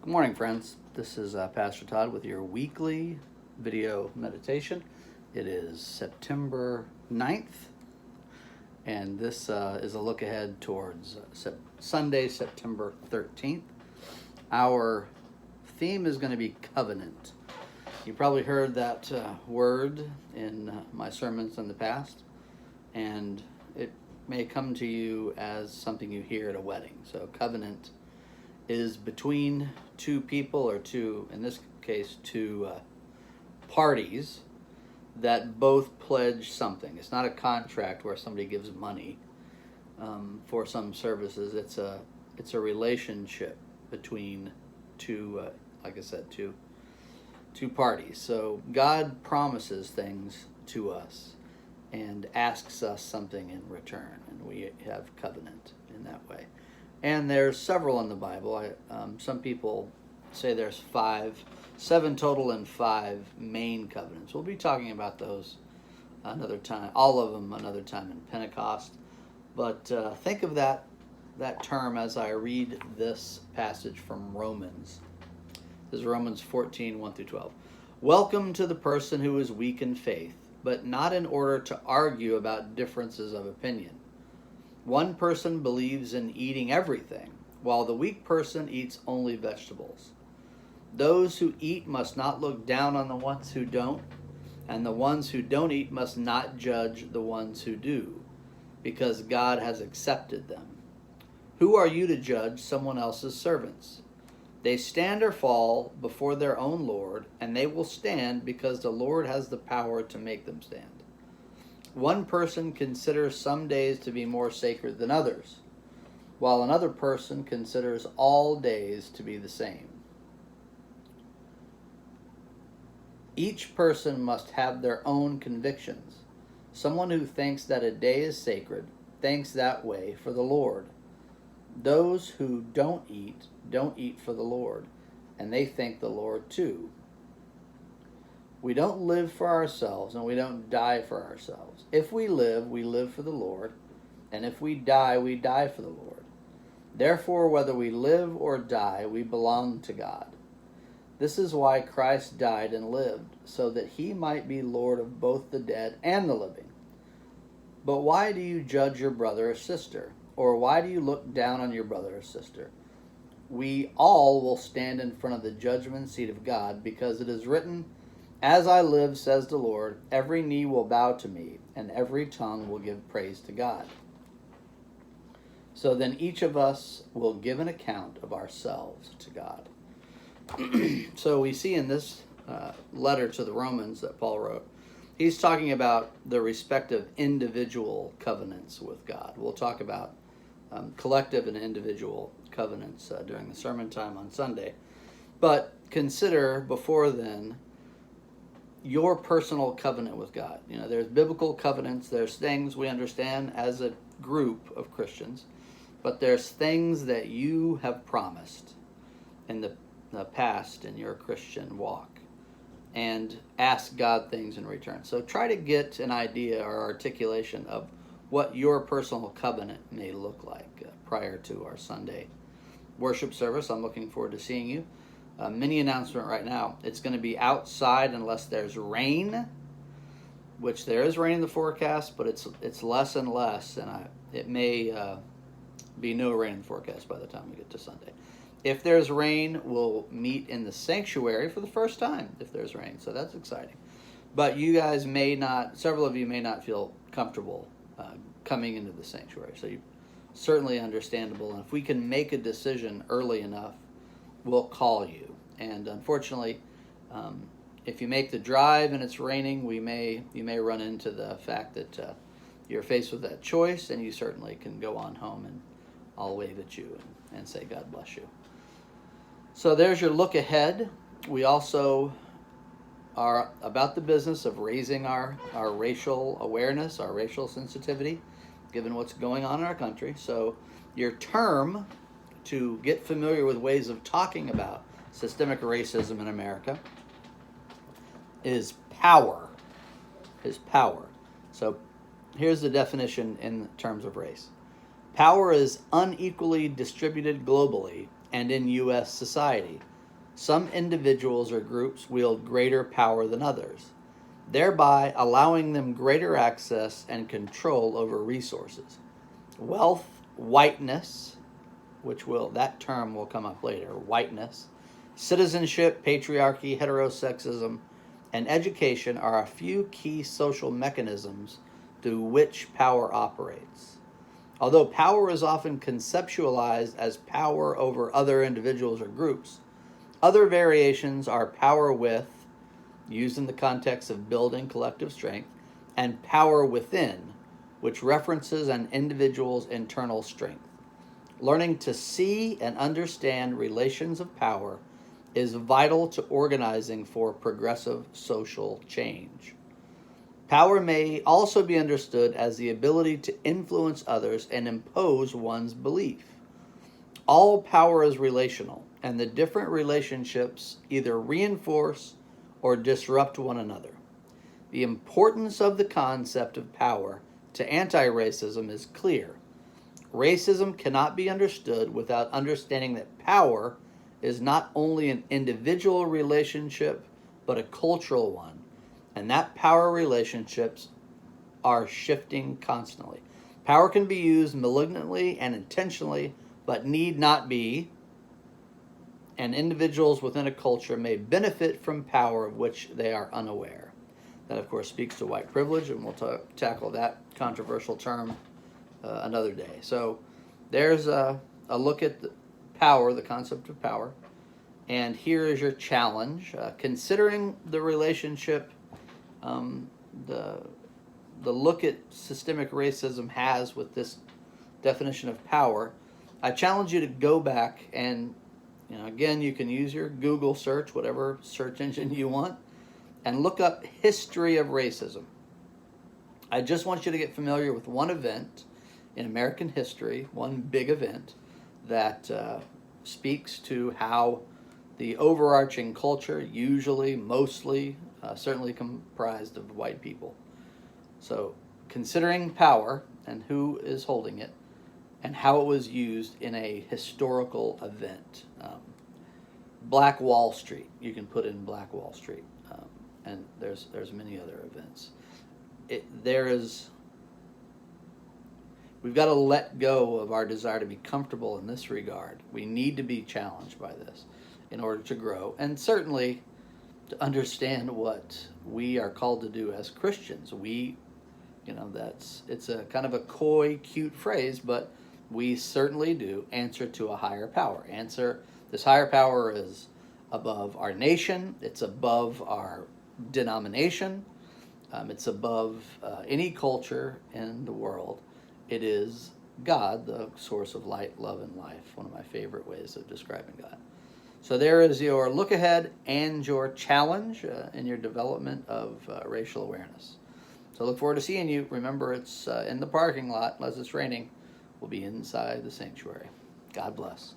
Good morning, friends. This is Pastor Todd with your weekly video meditation. It is September 9th, and this is a look ahead towards Sunday, September 13th. Our theme is going to be covenant. You probably heard that word in my sermons in the past, and it may come to you as something you hear at a wedding. So covenant is between two people, or two, in this case, two parties that both pledge something. It's not a contract where somebody gives money for some services. It's a relationship between two, like I said, two parties. So God promises things to us and asks us something in return, and we have covenant in that way. And there's several in the Bible. Some people say there's 7 total and 5 main covenants. We'll be talking about those another time, all of them another time in Pentecost. But think of that term as I read this passage from Romans. This is Romans 14, 1 through 12. Welcome to the person who is weak in faith, but not in order to argue about differences of opinion. One person believes in eating everything, while the weak person eats only vegetables. Those who eat must not look down on the ones who don't, and the ones who don't eat must not judge the ones who do, because God has accepted them. Who are you to judge someone else's servants? They stand or fall before their own Lord, and they will stand because the Lord has the power to make them stand. One person considers some days to be more sacred than others, while another person considers all days to be the same. Each person must have their own convictions. Someone who thinks that a day is sacred thinks that way for the Lord. Those who don't eat for the Lord, and they thank the Lord too. We don't live for ourselves, and we don't die for ourselves. If we live for the Lord, and if we die for the Lord. Therefore, whether we live or die, we belong to God. This is why Christ died and lived, so that he might be Lord of both the dead and the living. But why do you judge your brother or sister? Or why do you look down on your brother or sister? We all will stand in front of the judgment seat of God, because it is written, "As I live, says the Lord, every knee will bow to me, and every tongue will give praise to God." So then each of us will give an account of ourselves to God. So we see in this letter to the Romans that Paul wrote, he's talking about the respective individual covenants with God. We'll talk about collective and individual covenants during the sermon time on Sunday. But consider before then your personal covenant with God. You know, there's biblical covenants, there's things we understand as a group of Christians, but there's things that you have promised in the past in your Christian walk, and ask God things in return. So try to get an idea or articulation of what your personal covenant may look like prior to our Sunday worship service. I'm looking forward to seeing you. Mini announcement right now. It's going to be outside unless there's rain, which there is rain in the forecast, but it's less and less, and it may be no rain in the forecast by the time we get to Sunday. If there's rain, we'll meet in the sanctuary for the first time if there's rain, so that's exciting. But you guys may not, several of you may not feel comfortable coming into the sanctuary, so certainly understandable. And if we can make a decision early enough, we'll call you. And unfortunately, if you make the drive and it's raining, you may run into the fact that you're faced with that choice, and you certainly can go on home, and I'll wave at you and say God bless you. So there's your look ahead. We also are about the business of raising our racial awareness, our racial sensitivity, given what's going on in our country. So your term to get familiar with ways of talking about systemic racism in America is power. So here's the definition in terms of race. Power is unequally distributed globally and in U.S. society, some individuals or groups wield greater power than others, thereby allowing them greater access and control over resources. Wealth, whiteness, that term will come up later, whiteness, citizenship, patriarchy, heterosexism, and education are a few key social mechanisms through which power operates. Although power is often conceptualized as power over other individuals or groups, other variations are power with, used in the context of building collective strength, and power within, which references an individual's internal strength. Learning to see and understand relations of power is vital to organizing for progressive social change. Power may also be understood as the ability to influence others and impose one's belief. All power is relational, and the different relationships either reinforce or disrupt one another. The importance of the concept of power to anti-racism is clear. Racism cannot be understood without understanding that power is not only an individual relationship, but a cultural one, and that power relationships are shifting constantly. Power can be used malignantly and intentionally, but need not be, and individuals within a culture may benefit from power of which they are unaware. That, of course, speaks to white privilege, and we'll tackle that controversial term another day. So there's a look at the power, the concept of power, and here is your challenge. Considering the relationship, the look at systemic racism has with this definition of power, I challenge you to go back and, again, you can use your Google search, whatever search engine you want, and look up history of racism. I just want you to get familiar with one event in American history, one big event that speaks to how the overarching culture, usually, mostly, certainly comprised of white people. So, considering power and who is holding it, and how it was used in a historical event. Black Wall Street, you can put in Black Wall Street, and there's many other events. We've got to let go of our desire to be comfortable in this regard. We need to be challenged by this in order to grow, and certainly to understand what we are called to do as Christians. It's a kind of a coy, cute phrase, but we certainly do answer to a higher power. This higher power is above our nation, it's above our denomination, it's above any culture in the world. It is God, the source of light, love, and life. One of my favorite ways of describing God. So there is your look ahead and your challenge in your development of racial awareness. So I look forward to seeing you. Remember, it's in the parking lot, unless it's raining. We'll be inside the sanctuary. God bless.